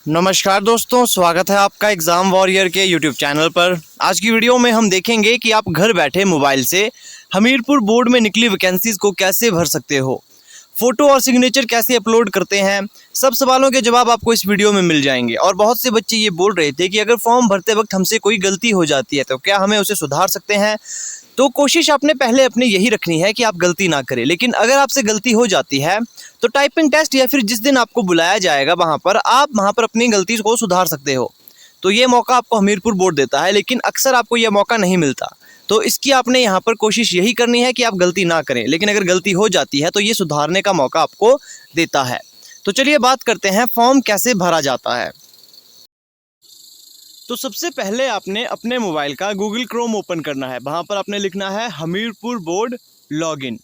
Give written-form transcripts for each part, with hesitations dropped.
नमस्कार दोस्तों, स्वागत है आपका एग्ज़ाम वॉरियर के यूट्यूब चैनल पर। आज की वीडियो में हम देखेंगे कि आप घर बैठे मोबाइल से हमीरपुर बोर्ड में निकली वैकेंसीज़ को कैसे भर सकते हो, फ़ोटो और सिग्नेचर कैसे अपलोड करते हैं। सब सवालों के जवाब आपको इस वीडियो में मिल जाएंगे। और बहुत से बच्चे ये बोल रहे थे कि अगर फॉर्म भरते वक्त हमसे कोई गलती हो जाती है तो क्या हमें उसे सुधार सकते हैं। तो कोशिश आपने पहले अपनी यही रखनी है कि आप गलती ना करें। लेकिन अगर आपसे गलती हो जाती है तो टाइपिंग टेस्ट या फिर जिस दिन आपको बुलाया जाएगा वहाँ पर अपनी गलती को सुधार सकते हो। तो ये मौका आपको हमीरपुर बोर्ड देता है, लेकिन अक्सर आपको ये मौका नहीं मिलता। तो इसकी आपने यहाँ पर कोशिश यही करनी है कि आप गलती ना करें। लेकिन अगर गलती हो जाती है तो ये सुधारने का मौका आपको देता है। तो चलिए बात करते हैं फॉर्म कैसे भरा जाता है। तो सबसे पहले आपने अपने मोबाइल का गूगल क्रोम ओपन करना है। वहाँ पर आपने लिखना है हमीरपुर बोर्ड लॉगिन,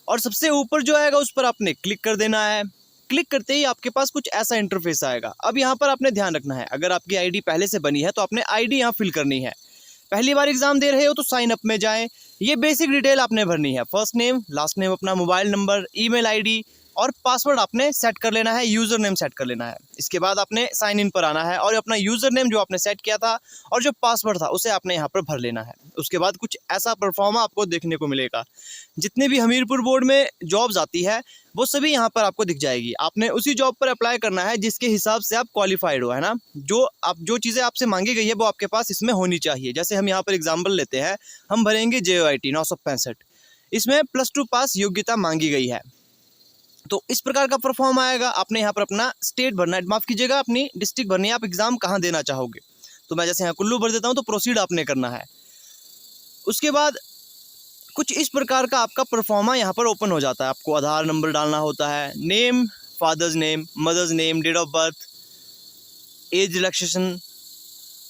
और सबसे ऊपर जो आएगा उस पर आपने क्लिक कर देना है। क्लिक करते ही आपके पास कुछ ऐसा इंटरफेस आएगा। अब यहाँ पर आपने ध्यान रखना है, अगर आपकी आईडी पहले से बनी है तो आपने आईडी यहाँ फिल करनी है। पहली बार एग्जाम दे रहे हो तो साइन अप में जाएं। ये बेसिक डिटेल आपने भरनी है, फर्स्ट नेम, लास्ट नेम, अपना मोबाइल नंबर, ईमेल आईडी और पासवर्ड आपने सेट कर लेना है, यूज़र नेम सेट कर लेना है। इसके बाद आपने साइन इन पर आना है और अपना यूज़र नेम जो आपने सेट किया था और जो पासवर्ड था उसे आपने यहाँ पर भर लेना है। उसके बाद कुछ ऐसा परफॉर्मा आपको देखने को मिलेगा। जितनी भी हमीरपुर बोर्ड में जॉब्स आती है वो सभी यहाँ पर आपको दिख जाएगी। आपने उसी जॉब पर अप्लाई करना है जिसके हिसाब से आप क्वालिफाइड हो, है ना। जो चीज़ें आपसे मांगी गई है वो आपके पास इसमें होनी चाहिए। जैसे हम यहाँ पर एग्जाम्पल लेते हैं, हम भरेंगे JOIT 965, इसमें +2 पास योग्यता मांगी गई है। तो इस प्रकार का परफॉर्म आएगा। आपने यहाँ पर अपना स्टेट भरना है, माफ़ कीजिएगा अपनी डिस्ट्रिक्ट भरनी है, आप एग्ज़ाम कहाँ देना चाहोगे। तो मैं जैसे यहाँ कुल्लू भर देता हूँ तो प्रोसीड आपने करना है। उसके बाद कुछ इस प्रकार का आपका परफॉर्मा यहाँ पर ओपन हो जाता है। आपको आधार नंबर डालना होता है, name, father's name, mother's name, date of birth, age relaxation,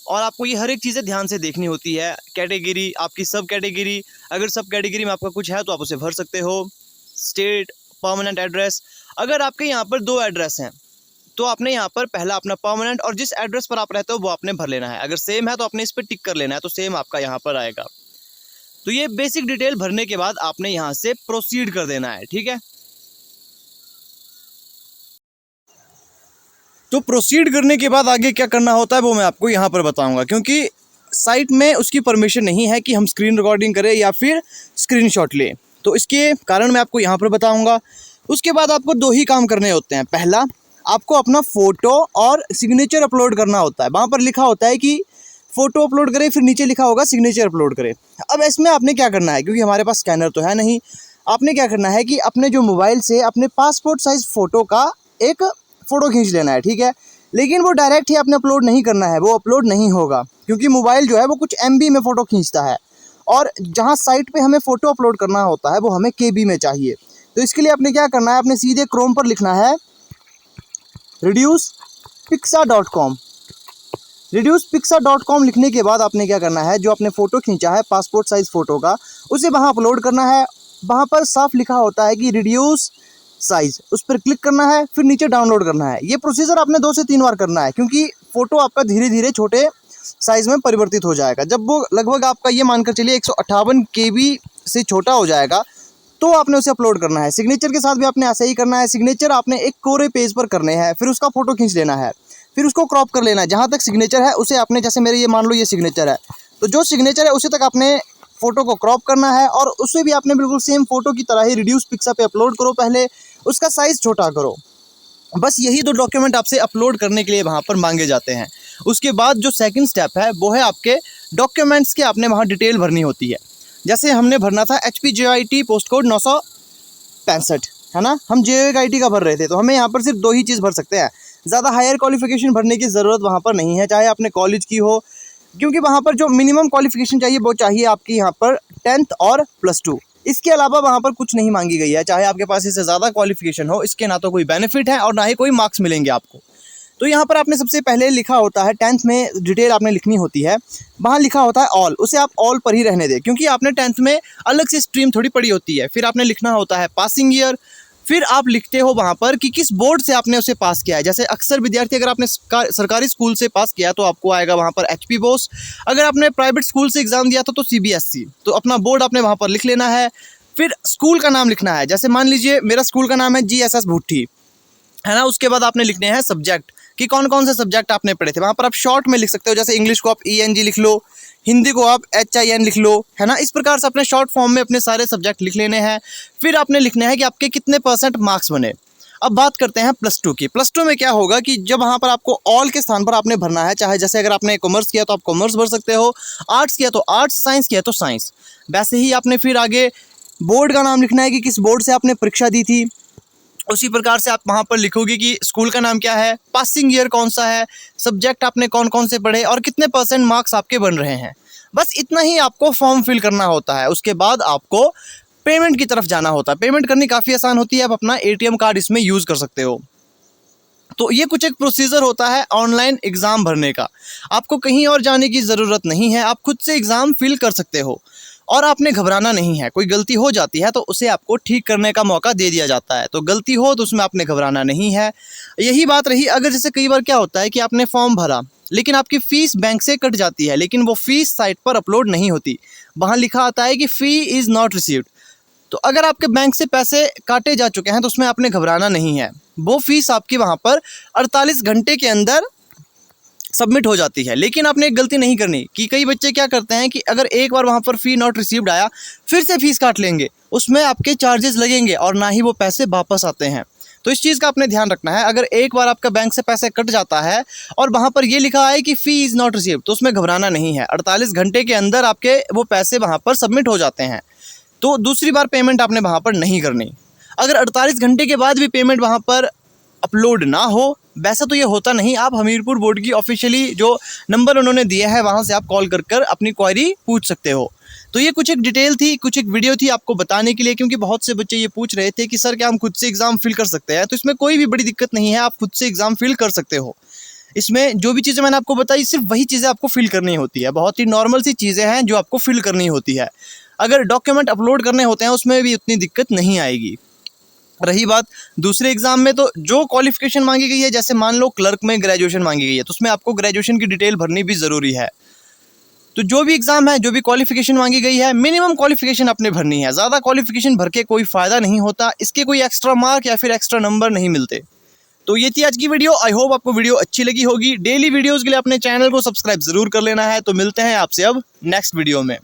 और आपको ये हर एक चीज़ें ध्यान से देखनी होती है। कैटेगरी, आपकी सब कैटेगरी, अगर सब कैटेगरी में आपका कुछ है तो आप उसे भर सकते हो। स्टेट, परमानेंट एड्रेस, अगर आपके यहाँ पर 2 एड्रेस हैं तो आपने यहाँ पर पहला अपना परमानेंट और जिस एड्रेस पर आप रहते हो वो आपने भर लेना है। अगर सेम है तो आपने इस पर टिक कर लेना है, तो सेम आपका यहाँ पर आएगा। तो ये बेसिक डिटेल भरने के बाद आपने यहाँ से प्रोसीड कर देना है, ठीक है। तो प्रोसीड करने के बाद आगे क्या करना होता है वो मैं आपको यहाँ पर बताऊँगा, क्योंकि साइट में उसकी परमिशन नहीं है कि हम स्क्रीन रिकॉर्डिंग करें या फिर स्क्रीनशॉट लें। तो इसके कारण मैं आपको यहाँ पर बताऊंगा। उसके बाद आपको 2 ही काम करने होते हैं। पहला, आपको अपना फ़ोटो और सिग्नेचर अपलोड करना होता है। वहाँ पर लिखा होता है कि फ़ोटो अपलोड करें, फिर नीचे लिखा होगा सिग्नेचर अपलोड करें। अब इसमें आपने क्या करना है, क्योंकि हमारे पास स्कैनर तो है नहीं, आपने क्या करना है कि अपने जो मोबाइल से अपने पासपोर्ट साइज़ फ़ोटो का एक फ़ोटो खींच लेना है, ठीक है। लेकिन वो डायरेक्ट ही आपने अपलोड नहीं करना है, वो अपलोड नहीं होगा, क्योंकि मोबाइल जो है वो कुछ MB में फ़ोटो खींचता है और जहाँ साइट पे हमें फ़ोटो अपलोड करना होता है वो हमें KB में चाहिए। तो इसके लिए आपने क्या करना है, आपने सीधे क्रोम पर लिखना है reducepicsa.com। reducepicsa.com लिखने के बाद आपने क्या करना है, जो आपने फ़ोटो खींचा है पासपोर्ट साइज़ फ़ोटो का, उसे वहाँ अपलोड करना है। वहाँ पर साफ लिखा होता है कि रिड्यूस साइज़, उस पर क्लिक करना है, फिर नीचे डाउनलोड करना है। ये प्रोसीजर आपने 2 से 3 बार करना है, क्योंकि फ़ोटो आपका धीरे धीरे छोटे साइज़ में परिवर्तित हो जाएगा। जब वो लगभग आपका ये मानकर चलिए 158 KB से छोटा हो जाएगा तो आपने उसे अपलोड करना है। सिग्नेचर के साथ भी आपने ऐसा ही करना है। सिग्नेचर आपने एक कोरे पेज पर करने हैं, फिर उसका फ़ोटो खींच लेना है, फिर उसको क्रॉप कर लेना है। जहाँ तक सिग्नेचर है उसे आपने, जैसे मेरे ये मान लो ये सिग्नेचर है, तो जो सिग्नेचर है उसे तक आपने फ़ोटो को क्रॉप करना है और उसे भी आपने बिल्कुल सेम फ़ोटो की तरह ही रिड्यूस पिक्सा पे अपलोड करो। पहले उसका साइज़ छोटा करो। बस यही 2 डॉक्यूमेंट आपसे अपलोड करने के लिए वहाँ पर मांगे जाते हैं। उसके बाद जो सेकंड स्टेप है वो है आपके डॉक्यूमेंट्स के, आपने वहाँ डिटेल भरनी होती है। जैसे हमने भरना था HP JOIT पोस्ट कोड 965, है ना, हम JOIT का भर रहे थे, तो हमें यहाँ पर सिर्फ 2 ही चीज़ भर सकते हैं। ज़्यादा हायर क्वालिफिकेशन भरने की ज़रूरत वहाँ पर नहीं है, चाहे आपने कॉलेज की हो, क्योंकि वहाँ पर जो मिनिमम क्वालिफिकेशन चाहिए वो चाहिए आपकी यहाँ पर 10th और +2। इसके अलावा वहाँ पर कुछ नहीं मांगी गई है। चाहे आपके पास इससे ज़्यादा क्वालिफिकेशन हो, इसके ना तो कोई बेनिफिट है और ना ही कोई मार्क्स मिलेंगे आपको। तो यहाँ पर आपने सबसे पहले लिखा होता है 10th में डिटेल आपने लिखनी होती है, वहाँ लिखा होता है ऑल, उसे आप ऑल पर ही रहने दें, क्योंकि आपने 10th में अलग से स्ट्रीम थोड़ी पड़ी होती है। फिर आपने लिखना होता है पासिंग ईयर, फिर आप लिखते हो वहाँ पर कि किस बोर्ड से आपने उसे पास किया है। जैसे अक्सर विद्यार्थी, अगर आपने सरकारी स्कूल से पास किया तो आपको आएगा वहाँ पर HP बोस, अगर आपने प्राइवेट स्कूल से एग्ज़ाम दिया था तो CBSE। तो अपना बोर्ड आपने वहाँ पर लिख लेना है। फिर स्कूल का नाम लिखना है, जैसे मान लीजिए मेरा स्कूल का नाम है GSS भुट्टी, है ना। उसके बाद आपने लिखने हैं सब्जेक्ट, कि कौन कौन से सब्जेक्ट आपने पढ़े थे। वहाँ पर आप शॉर्ट में लिख सकते हो, जैसे इंग्लिश को आप ENG लिख लो, हिंदी को आप HIN लिख लो, है ना। इस प्रकार से अपने शॉर्ट फॉर्म में अपने सारे सब्जेक्ट लिख लेने हैं। फिर आपने लिखना है कि आपके कितने % मार्क्स बने। अब बात करते हैं +2 की। +2 में क्या होगा कि जब वहाँ पर आपको ऑल के स्थान पर आपने भरना है, चाहे जैसे अगर आपने कॉमर्स किया तो आप कॉमर्स भर सकते हो, आर्ट्स किया तो आर्ट्स, साइंस किया तो साइंस। वैसे ही आपने फिर आगे बोर्ड का नाम लिखना है कि किस बोर्ड से आपने परीक्षा दी थी। उसी प्रकार से आप वहाँ पर लिखोगे कि स्कूल का नाम क्या है, पासिंग ईयर कौन सा है, सब्जेक्ट आपने कौन कौन से पढ़े और कितने % मार्क्स आपके बन रहे हैं। बस इतना ही आपको फॉर्म फिल करना होता है। उसके बाद आपको पेमेंट की तरफ जाना होता है। पेमेंट करनी काफ़ी आसान होती है, आप अपना ATM कार्ड इसमें यूज़ कर सकते हो। तो ये कुछ एक प्रोसीजर होता है ऑनलाइन एग्ज़ाम भरने का। आपको कहीं और जाने की ज़रूरत नहीं है, आप खुद से एग्ज़ाम फिल कर सकते हो और आपने घबराना नहीं है। कोई गलती हो जाती है तो उसे आपको ठीक करने का मौका दे दिया जाता है। तो गलती हो तो उसमें आपने घबराना नहीं है। यही बात रही, अगर जैसे कई बार क्या होता है कि आपने फॉर्म भरा लेकिन आपकी फ़ीस बैंक से कट जाती है, लेकिन वो फ़ीस साइट पर अपलोड नहीं होती। वहाँ लिखा आता है कि फ़ी इज़ नॉट रिसीव्ड। तो अगर आपके बैंक से पैसे काटे जा चुके हैं तो उसमें आपने घबराना नहीं है। वो फीस आपकी वहाँ पर 48 घंटे के अंदर सबमिट हो जाती है। लेकिन आपने एक गलती नहीं करनी कि कई बच्चे क्या करते हैं कि अगर एक बार वहाँ पर फ़ी नॉट रिसीव्ड आया, फिर से फ़ीस काट लेंगे, उसमें आपके चार्जेस लगेंगे और ना ही वो पैसे वापस आते हैं। तो इस चीज़ का आपने ध्यान रखना है। अगर एक बार आपका बैंक से पैसे कट जाता है और वहाँ पर ये लिखा है कि फ़ी इज़ नॉट रिसीव्ड, तो उसमें घबराना नहीं है। 48 घंटे के अंदर आपके वो पैसे वहाँ पर सबमिट हो जाते हैं। तो दूसरी बार पेमेंट आपने वहाँ पर नहीं करनी। अगर 48 घंटे के बाद भी पेमेंट वहाँ पर अपलोड ना हो, वैसा तो ये होता नहीं, आप हमीरपुर बोर्ड की ऑफिशियली जो नंबर उन्होंने दिया है वहाँ से आप कॉल कर अपनी क्वेरी पूछ सकते हो। तो ये कुछ एक डिटेल थी, कुछ एक वीडियो थी आपको बताने के लिए, क्योंकि बहुत से बच्चे ये पूछ रहे थे कि सर क्या हम खुद से एग्ज़ाम फिल कर सकते हैं। तो इसमें कोई भी बड़ी दिक्कत नहीं है, आप खुद से एग्ज़ाम फिल कर सकते हो। इसमें जो भी चीज़ें मैंने आपको बताई सिर्फ वही चीज़ें आपको फिल करनी होती है। बहुत ही नॉर्मल सी चीज़ें हैं जो आपको फिल करनी होती है। अगर डॉक्यूमेंट अपलोड करने होते हैं उसमें भी उतनी दिक्कत नहीं आएगी। रही बात दूसरे एग्जाम में, तो जो क्वालिफिकेशन मांगी गई है, जैसे मान लो क्लर्क में ग्रेजुएशन मांगी गई है, तो उसमें आपको ग्रेजुएशन की डिटेल भरनी भी ज़रूरी है। तो जो भी एग्ज़ाम है, जो भी क्वालिफिकेशन मांगी गई है, मिनिमम क्वालिफिकेशन आपने भरनी है। ज़्यादा क्वालिफिकेशन भर के कोई फ़ायदा नहीं होता, इसके कोई एक्स्ट्रा मार्क या फिर एक्स्ट्रा नंबर नहीं मिलते। तो ये थी आज की वीडियो। आई होप आपको वीडियो अच्छी लगी होगी। डेली वीडियोज़ के लिए अपने चैनल को सब्सक्राइब ज़रूर कर लेना है। तो मिलते हैं आपसे अब नेक्स्ट वीडियो में।